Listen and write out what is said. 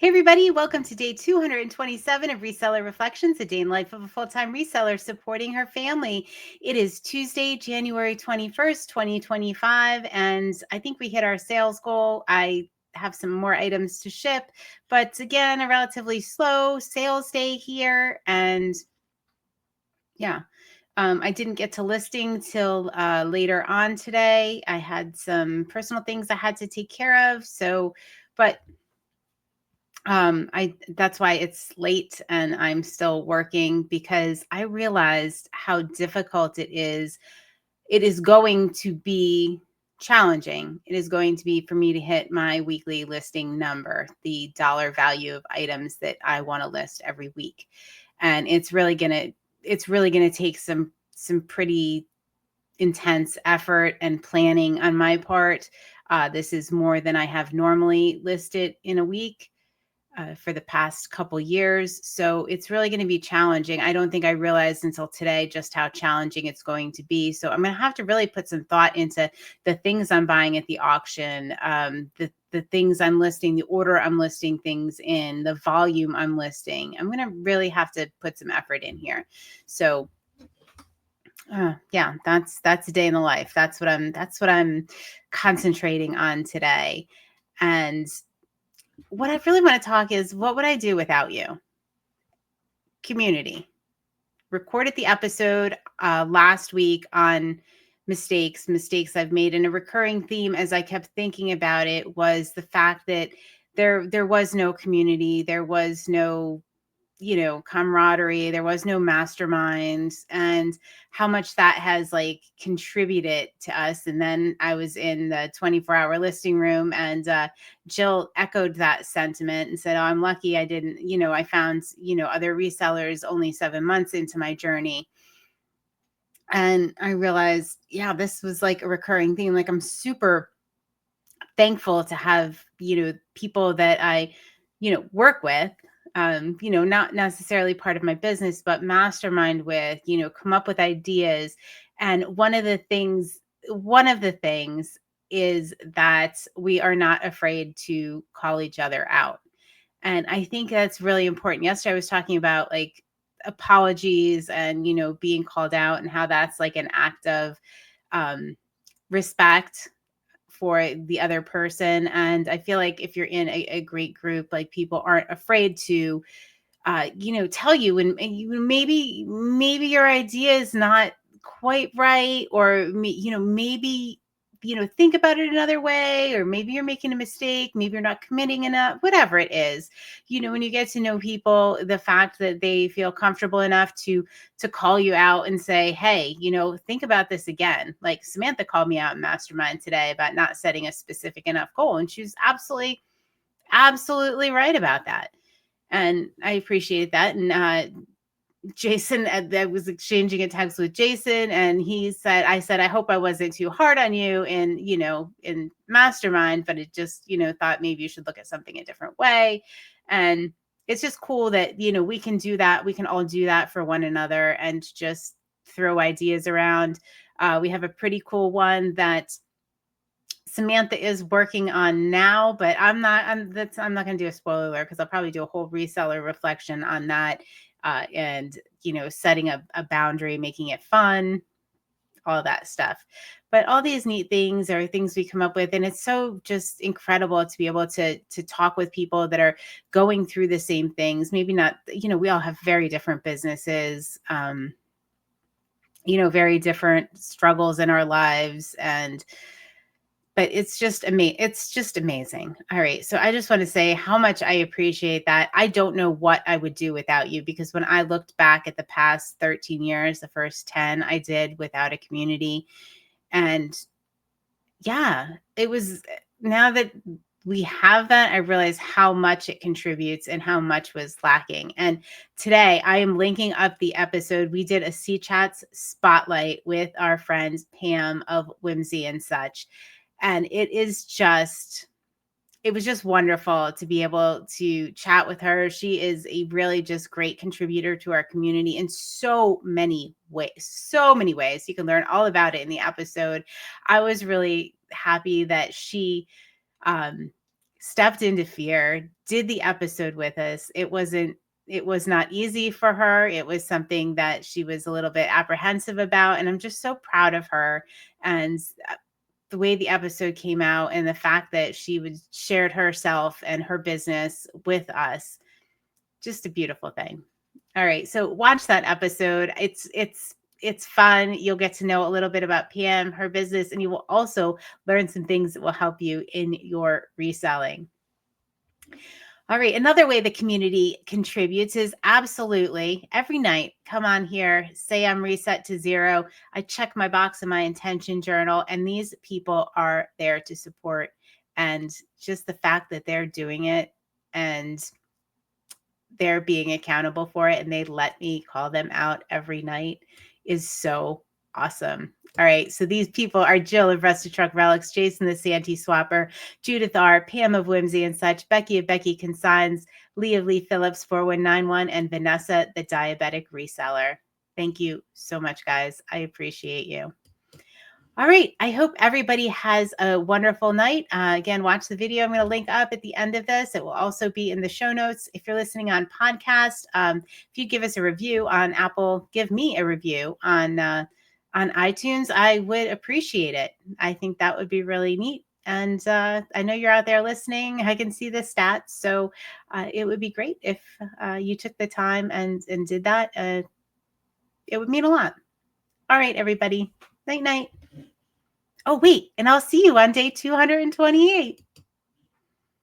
Hey everybody, welcome to day 227 of Reseller Reflections, a day in life of a full-time reseller supporting her family. It is Tuesday, January 21st, 2025, and I think we hit our sales goal. I have some more items to ship, but again, a relatively slow sales day here. And yeah, I didn't get to listing till later on today. I had some personal things I had to take care of. But that's why it's late and I'm still working, because I realized how difficult it is. It is going to be challenging. It is going to be for me to hit my weekly listing number, the dollar value of items that I want to list every week. And it's really gonna take some pretty intense effort and planning on my part. This is more than I have normally listed in a week for the past couple years. So it's really going to be challenging. I don't think I realized until today just how challenging it's going to be. So I'm going to have to really put some thought into the things I'm buying at the auction, the things I'm listing, the order I'm listing things in, the volume I'm listing. I'm going to really have to put some effort in here. So yeah, that's a day in the life. That's what I'm concentrating on today. And what I really want to talk is, what would I do without you? Community. Recorded the episode last week on mistakes I've made, and a recurring theme as I kept thinking about it was the fact that there was no community, there was no camaraderie. There was no mastermind, and how much that has like contributed to us. And then I was in the 24-hour listing room, and Jill echoed that sentiment and said, "Oh, I'm lucky I didn't, I found, other resellers only 7 months into my journey." And I realized, yeah, this was like a recurring theme. Like, I'm super thankful to have, people that I, work with, not necessarily part of my business, but mastermind with, come up with ideas. And one of the things is that we are not afraid to call each other out. And I think that's really important. Yesterday I was talking about like apologies and, being called out, and how that's like an act of um, respect for the other person. And I feel like if you're in a great group, like, people aren't afraid to, tell you, and maybe your idea is not quite right, or maybe, think about it another way, or maybe you're making a mistake, maybe you're not committing enough, whatever it is. When you get to know people, the fact that they feel comfortable enough to call you out and say, "Hey, think about this again." Like, Samantha called me out in Mastermind today about not setting a specific enough goal, and she's absolutely right about that. And I appreciate that. And Jason, I was exchanging a text with Jason, and I said, "I hope I wasn't too hard on you in Mastermind, but it just, thought maybe you should look at something a different way." And it's just cool that, we can do that. We can all do that for one another and just throw ideas around. We have a pretty cool one that Samantha is working on now, but I'm not going to do a spoiler alert, because I'll probably do a whole reseller reflection on that. And setting a boundary, making it fun, all that stuff. But all these neat things are things we come up with, and it's so just incredible to be able to talk with people that are going through the same things. Maybe not, we all have very different businesses, very different struggles in our lives, but it's just amazing. All right. So I just want to say how much I appreciate that. I don't know what I would do without you, because when I looked back at the past 13 years, the first 10 I did without a community. And yeah, it was, now that we have that, I realize how much it contributes and how much was lacking. And today I am linking up the episode. We did a C Chats spotlight with our friend Pam of Whimsy and Such. And it was just wonderful to be able to chat with her. She is a really just great contributor to our community in so many ways. So many ways. You can learn all about it in the episode. I was really happy that she um stepped into fear, did the episode with us. It was not easy for her. It was something that she was a little bit apprehensive about. And I'm just so proud of her. And the way the episode came out and the fact that she would shared herself and her business with us, just a beautiful thing. All right. So watch that episode. It's fun. You'll get to know a little bit about PM, her business, and you will also learn some things that will help you in your reselling. All right. Another way the community contributes is absolutely every night. Come on here, say I'm reset to zero. I check my box in my intention journal, and these people are there to support. And just the fact that they're doing it and they're being accountable for it and they let me call them out every night is so awesome. All right. So these people are Jill of Rusted Truck Relics, Jason the Santee Swapper, Judith R, Pam of Whimsy and Such, Becky of Becky Consigns, Lee of Lee Phillips 4191, and Vanessa the Diabetic Reseller. Thank you so much, guys. I appreciate you. All right. I hope everybody has a wonderful night. Again, watch the video. I'm going to link up at the end of this. It will also be in the show notes. If you're listening on podcast, if you give us a review on Apple, give me a review on iTunes. I would appreciate it. I think that would be really neat. And I know you're out there listening. I can see the stats. So it would be great if you took the time and did that. It would mean a lot. All right, everybody. Night, night. Oh, wait, and I'll see you on day 228.